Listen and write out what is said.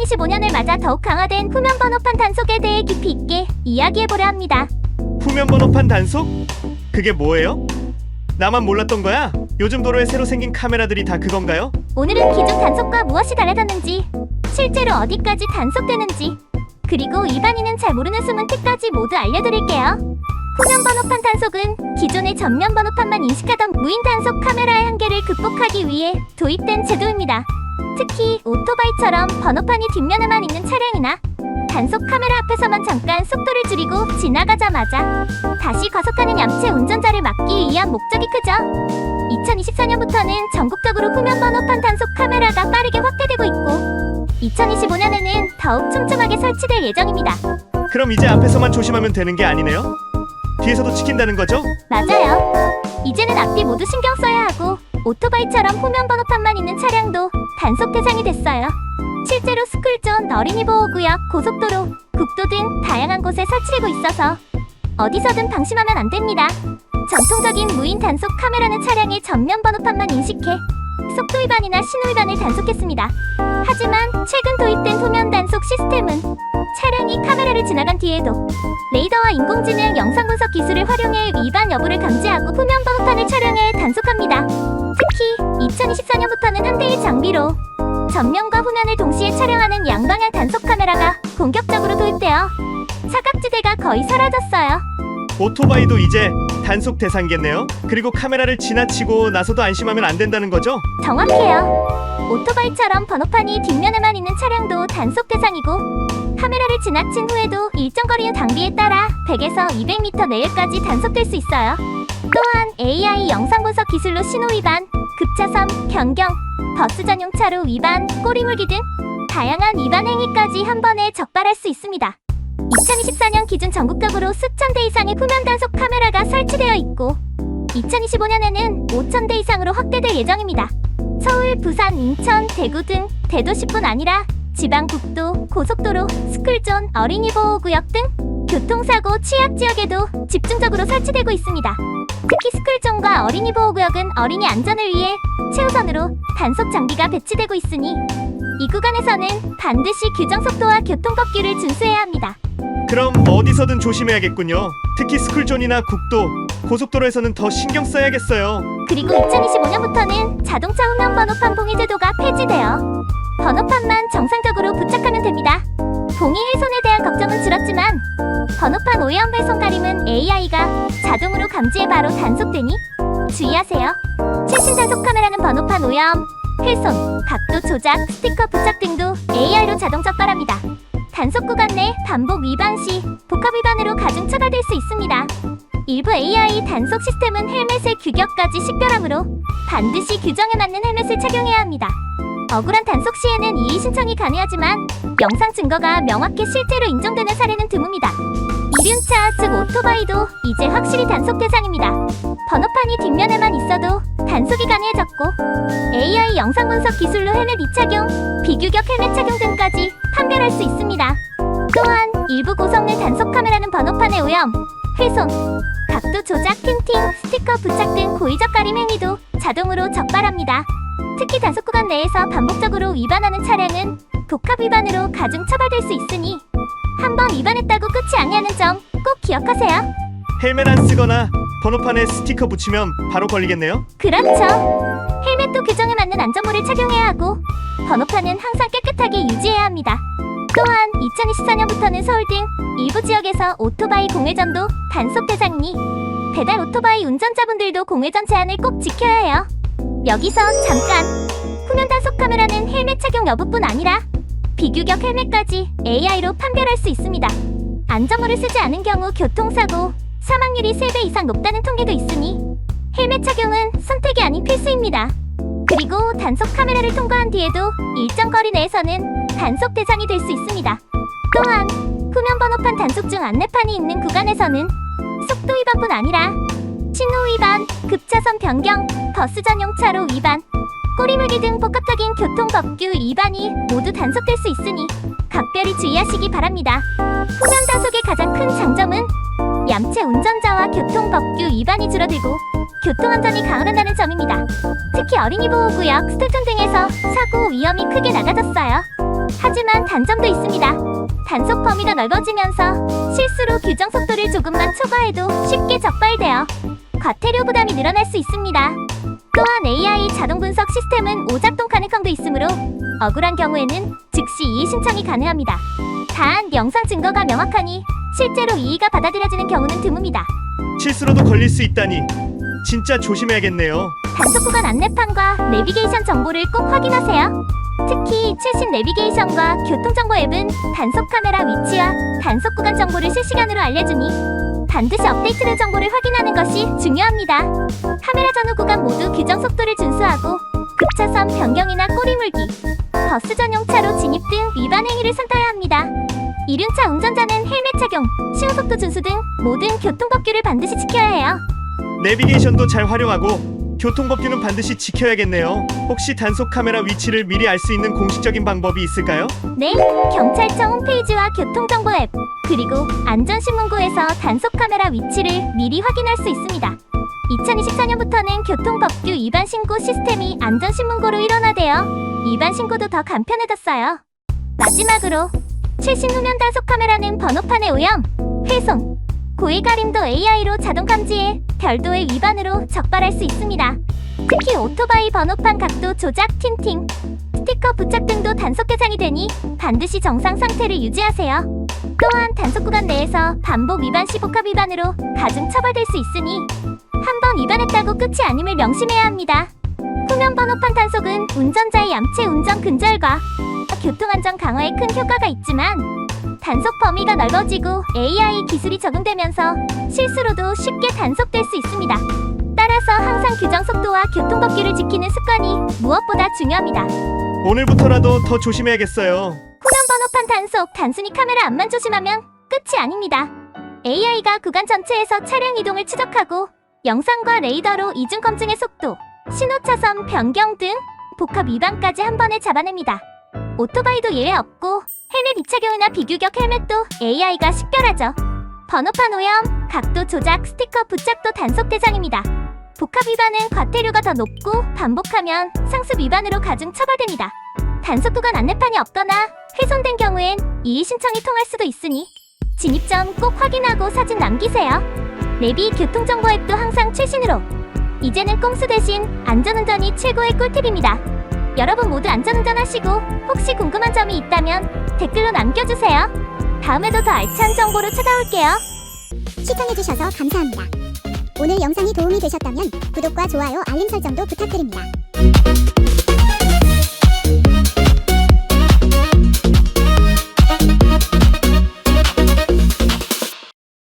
2025년을 맞아 더욱 강화된 후면 번호판 단속에 대해 깊이 있게 이야기해보려 합니다. 후면 번호판 단속? 그게 뭐예요? 나만 몰랐던 거야? 요즘 도로에 새로 생긴 카메라들이 다 그건가요? 오늘은 기존 단속과 무엇이 달라졌는지, 실제로 어디까지 단속되는지, 그리고 일반인은 잘 모르는 숨은 팁까지 모두 알려드릴게요. 후면 번호판 단속은 기존의 전면 번호판만 인식하던 무인 단속 카메라의 한계를 극복하기 위해 도입된 제도입니다. 특히 오토바이처럼 번호판이 뒷면에만 있는 차량이나 단속 카메라 앞에서만 잠깐 속도를 줄이고 지나가자마자 다시 과속하는 얌체 운전자를 막기 위한 목적이 크죠. 2024년부터는 전국적으로 후면 번호판 단속 카메라가 빠르게 확대되고 있고 2025년에는 더욱 촘촘하게 설치될 예정입니다. 그럼 이제 앞에서만 조심하면 되는 게 아니네요? 뒤에서도 지킨다는 거죠? 맞아요. 이제는 앞뒤 모두 신경 써야 하고 오토바이처럼 후면 번호판만 있는 차량도 단속 대상이 됐어요. 실제로 스쿨존, 어린이보호구역, 고속도로, 국도 등 다양한 곳에 설치되고 있어서 어디서든 방심하면 안 됩니다. 전통적인 무인 단속 카메라는 차량의 전면 번호판만 인식해 속도 위반이나 신호 위반을 단속했습니다. 하지만 최근 도입된 후면 단속 시스템은 차량이 카메라를 지나간 뒤에도 레이더와 인공지능 영상 분석 기술을 활용해 위반 여부를 감지하고 후면 번호판을 촬영해 단속합니다. 특히 2024년부터는 한 대의 장비로 전면과 후면을 동시에 촬영하는 양방향 단속 카메라가 본격적으로 도입되어 사각지대가 거의 사라졌어요. 오토바이도 이제 단속 대상이겠네요? 그리고 카메라를 지나치고 나서도 안심하면 안 된다는 거죠? 정확해요. 오토바이처럼 번호판이 뒷면에만 있는 차량도 단속 대상이고 카메라를 지나친 후에도 일정 거리의 장비에 따라 100에서 200m 내외까지 단속될 수 있어요. 또한 AI 영상 분석 기술로 신호 위반, 급차선 변경, 버스 전용 차로 위반, 꼬리물기 등 다양한 위반 행위까지 한 번에 적발할 수 있습니다. 2024년 기준 전국적으로 수천 대 이상의 후면 단속 카메라가 설치되어 있고 2025년에는 5천 대 이상으로 확대될 예정입니다. 서울, 부산, 인천, 대구 등 대도시뿐 아니라 지방 국도, 고속도로, 스쿨존, 어린이보호구역 등 교통사고 취약 지역에도 집중적으로 설치되고 있습니다. 특히 스쿨존과 어린이보호구역은 어린이 안전을 위해 최우선으로 단속 장비가 배치되고 있으니 이 구간에서는 반드시 규정 속도와 교통법규를 준수해야 합니다. 그럼 어디서든 조심해야겠군요. 특히 스쿨존이나 국도, 고속도로에서는 더 신경 써야겠어요. 그리고 2025년부터는 자동차 후면 번호판 봉의 제도가 폐지되어 번호판만 정상적으로 부착하면 됩니다. 봉의 훼손에 대한 걱정은 줄었지만 번호판 오염 훼손 가림은 AI가 자동으로 감지해 바로 단속되니 주의하세요. 최신 단속 카메라는 번호판 오염, 훼손, 각도 조작, 스티커 부착 등도 AI로 자동 적발합니다. 단속 구간 내 반복 위반 시 복합 위반으로 가중 처벌될 수 있습니다. 일부 AI 단속 시스템은 헬멧의 규격까지 식별하므로 반드시 규정에 맞는 헬멧을 착용해야 합니다. 억울한 단속 시에는 이의 신청이 가능하지만 영상 증거가 명확히 실제로 인정되는 사례는 드뭅니다. 이륜차 즉 오토바이도 이제 확실히 단속 대상입니다. 번호판이 뒷면에만 있어도 단속이 가능해졌고 AI 영상 분석 기술로 헬멧 미착용, 비규격 헬멧 착용 등까지 판별할 수 있습니다. 또한 일부 고성능 단속 카메라는 번호판의 오염, 훼손, 각도 조작, 틴팅, 스티커 부착 등 고의적 가림 행위도 자동으로 적발합니다. 특히 단속 구간 내에서 반복적으로 위반하는 차량은 복합 위반으로 가중 처벌될 수 있으니 한 번 위반했다고 끝이 아니라는 점 꼭 기억하세요. 헬멧 안 쓰거나 번호판에 스티커 붙이면 바로 걸리겠네요? 그렇죠. 헬멧도 규정에 맞는 안전모를 착용해야 하고 번호판은 항상 깨끗하게 유지해야 합니다. 또한 2024년부터는 서울 등 일부 지역에서 오토바이 공회전도 단속 대상이니 배달 오토바이 운전자분들도 공회전 제한을 꼭 지켜야 해요. 여기서 잠깐! 후면 단속 카메라는 헬멧 착용 여부뿐 아니라 비규격 헬멧까지 AI로 판별할 수 있습니다. 안전모를 쓰지 않은 경우 교통사고, 사망률이 3배 이상 높다는 통계도 있으니 헬멧 착용은 선택이 아닌 필수입니다. 그리고 단속 카메라를 통과한 뒤에도 일정 거리 내에서는 단속 대상이 될 수 있습니다. 또한 후면 번호판 단속 중 안내판이 있는 구간에서는 속도 위반뿐 아니라 신호 위반, 급차선 변경, 버스 전용 차로 위반, 꼬리물기 등 복합적인 교통법규 위반이 모두 단속될 수 있으니 각별히 주의하시기 바랍니다. 후면 단속의 가장 큰 장점은 얌체 운전자와 교통법규 위반이 줄어들고 교통안전이 강화된다는 점입니다. 특히 어린이보호구역, 스쿨존 등에서 사고 위험이 크게 낮아졌어요. 하지만 하지만 단점도 있습니다. 단속 범위가 넓어지면서 실수로 규정 속도를 조금만 초과해도 쉽게 적발되어 과태료 부담이 늘어날 수 있습니다. 또한 AI 자동 분석 시스템은 오작동 가능성도 있으므로 억울한 경우에는 즉시 이의 신청이 가능합니다. 단 영상 증거가 명확하니 실제로 이의가 받아들여지는 경우는 드뭅니다. 실수로도 걸릴 수 있다니 진짜 조심해야겠네요. 단속 구간 안내판과 내비게이션 정보를 꼭 확인하세요. 특히 최신 내비게이션과 교통정보 앱은 단속 카메라 위치와 단속 구간 정보를 실시간으로 알려주니 반드시 업데이트된 정보를 확인하는 것이 중요합니다. 카메라 전후 구간 모두 규정 속도를 준수하고 급차선 변경이나 꼬리물기, 버스 전용 차로 진입 등 위반 행위를 선타야 합니다. 이륜차 운전자는 헬멧 착용, 시속도 준수 등 모든 교통법규를 반드시 지켜야 해요. 내비게이션도 잘 활용하고 교통법규는 반드시 지켜야겠네요. 혹시 단속 카메라 위치를 미리 알 수 있는 공식적인 방법이 있을까요? 네, 경찰청 홈페이지와 교통정보 앱, 그리고 안전신문고에서 단속 카메라 위치를 미리 확인할 수 있습니다. 2024년부터는 교통법규 위반 신고 시스템이 안전신문고로 일원화되어 위반 신고도 더 간편해졌어요. 마지막으로 최신 후면 단속 카메라는 번호판의 오염, 훼손, 고의 가림도 AI로 자동 감지해 별도의 위반으로 적발할 수 있습니다. 특히 오토바이 번호판 각도 조작, 틴팅, 스티커 부착 등도 단속 대상이 되니 반드시 정상 상태를 유지하세요. 또한 단속 구간 내에서 반복 위반 시 복합 위반으로 가중 처벌될 수 있으니 한 번 위반했다고 끝이 아님을 명심해야 합니다. 후면 번호판 단속은 운전자의 얌체 운전 근절과 교통안전 강화에 큰 효과가 있지만 단속 범위가 넓어지고 AI 기술이 적용되면서 실수로도 쉽게 단속될 수 있습니다. 따라서 항상 규정 속도와 교통법규를 지키는 습관이 무엇보다 중요합니다. 오늘부터라도 더 조심해야겠어요. 후면 번호판 단속, 단순히 카메라 앞만 조심하면 끝이 아닙니다. AI가 구간 전체에서 차량 이동을 추적하고 영상과 레이더로 이중 검증의 속도, 신호차선 변경 등 복합 위반까지 한 번에 잡아냅니다. 오토바이도 예외 없고 헬멧 이착용이나 비규격 헬멧도 AI가 식별하죠. 번호판 오염, 각도 조작, 스티커 부착도 단속 대상입니다. 복합 위반은 과태료가 더 높고 반복하면 상습 위반으로 가중 처벌됩니다. 단속 구간 안내판이 없거나 훼손된 경우엔 이의 신청이 통할 수도 있으니 진입 전 꼭 확인하고 사진 남기세요. 내비 교통정보 앱도 항상 최신으로. 이제는 꼼수 대신 안전운전이 최고의 꿀팁입니다. 여러분 모두 안전운전하시고 혹시 궁금한 점이 있다면 댓글로 남겨주세요. 다음에도 더 알찬 정보로 찾아올게요. 시청해주셔서 감사합니다. 오늘 영상이 도움이 되셨다면 구독과 좋아요, 알림 설정도 부탁드립니다.